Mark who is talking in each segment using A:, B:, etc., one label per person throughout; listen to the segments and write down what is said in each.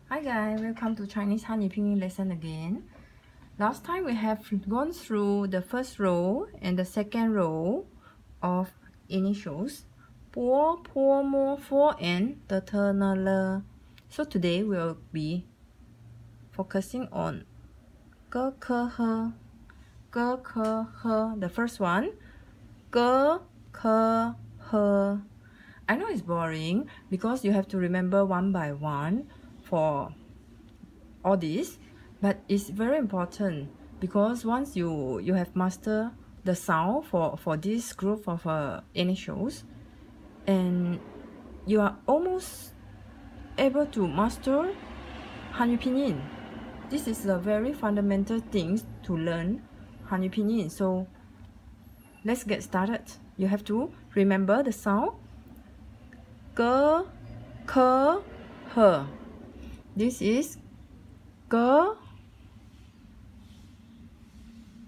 A: Hi guys, welcome to Chinese Hanyu Pinyin lesson again. Last time we have gone through the first row and the second row of initials po, po, mo, for, and the terminal. So today we'll be focusing on ge, ke, he, ge, ke, he. The first one, ge, ke, he. I know it's boring because you have to remember one by one for all this, but it's very important because once you have mastered the sound for this group of initials, and you are almost able to master Hanyu Pinyin. This is a very fundamental thing to learn Hanyu Pinyin. So let's get started. You have to remember the sound ge, ke, he. This is ge,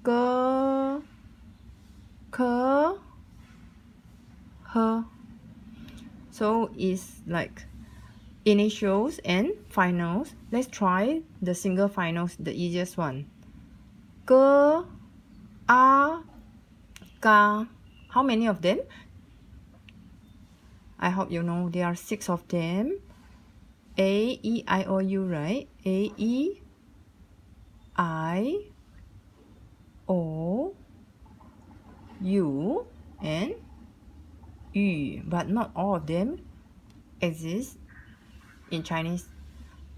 A: ke, ke, he. So it's like initials and finals. Let's try the single finals, the easiest one. Ge, a, ga. How many of them? I hope you know there are 6 of them. A, E, I, O, U, right? A, E, I, O, U, and Yu. But not all of them exist in Chinese.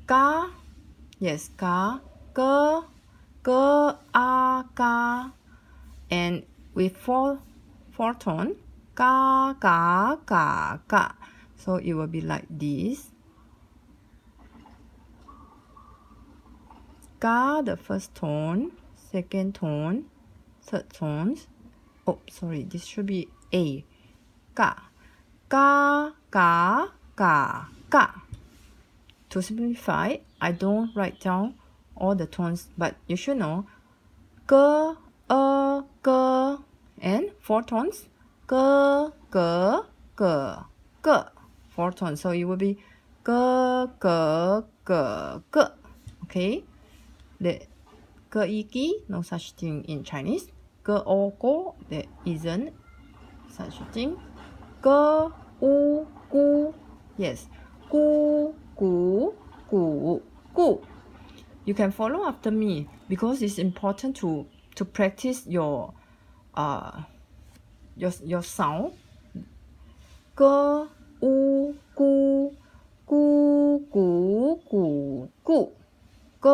A: Ga, yes, ga, ge, ge, a, ga. And with four tone, ga, ga, ga, ga. So it will be like this. Ga, the first tone, second tone, third tones. Oh, sorry, this should be A. Ga, ga, ga, ga, ga. To simplify, I don't write down all the tones, but you should know ge, ge, and 4 tones. Ge, ge, ge, ge. 4 tones. So it will be ge, ge, ge, ge. Okay. The ge, yi, gi, no such thing in Chinese. Ge, o, go, there isn't such a thing. Ge, u, gu, yes. Gu, gu, gu, gu. You can follow after me because it's important to practice your sound. Ge, u, gu, gu, gu, gu, gu. Ge,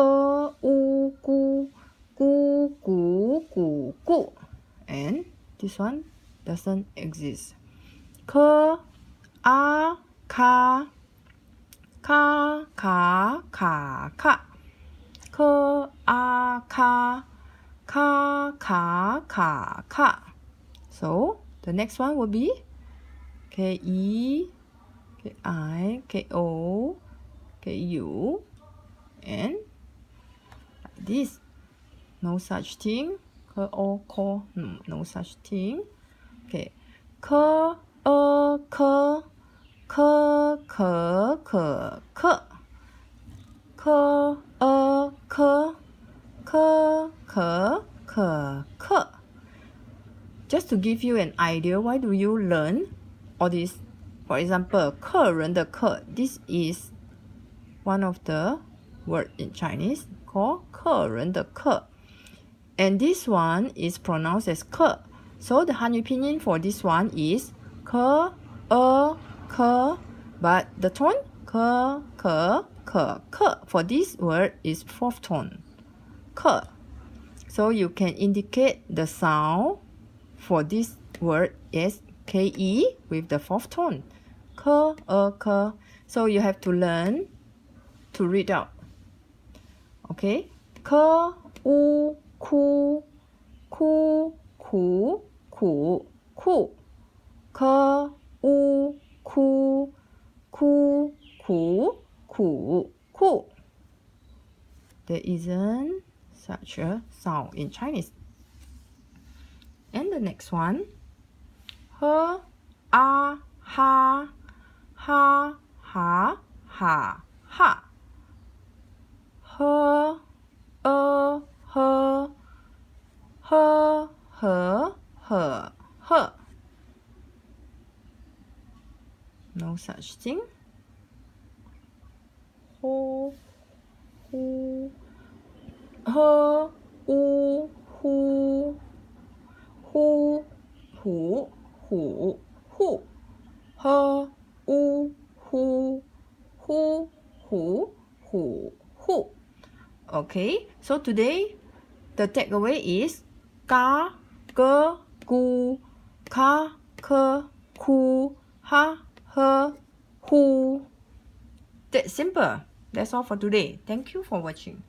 A: u, gu, gu, gu, gu, gu. And this one doesn't exist. Ke, a, ka, ka, ka, ka, ka. Ke, a, ka, ka, ka, ka, ka. So the next one will be K, E, K, I, K, O, K, U, and like this. No such thing. Ke, o, ko, no such thing. Okay. Ke, ke, ke, ke, ke, ke. Ke, ke, ke, ke, ke, ke. Just to give you an idea, why do you learn all this? For example, 客人的客, this is one of the word in Chinese called 客人的客. And this one is pronounced as 客. So the Hanyu Pinyin for this one is 可, ke, but the tone 可, ke. For this word is 4th tone. 客. So you can indicate the sound for this word is ke with the 4th tone. Ke, ke. So you have to learn to read out. Okay. Ke, u, ku, ku, ku, ku, ku. Ke, u, ku, ku, ku, ku, ku. There isn't such a sound in Chinese. And the next one, he, a, ha, ha, ha, ha, ha. H, A, H, H, H, H, H. No such thing. Ho, hu, H, U, hu, hu, hu, hu, hu. H, U, hu, hu, hu, hu, hu. Okay, so today the takeaway is ka, ke, ku, ka, ke, ku, ha, he, hu. That's simple. That's all for today. Thank you for watching.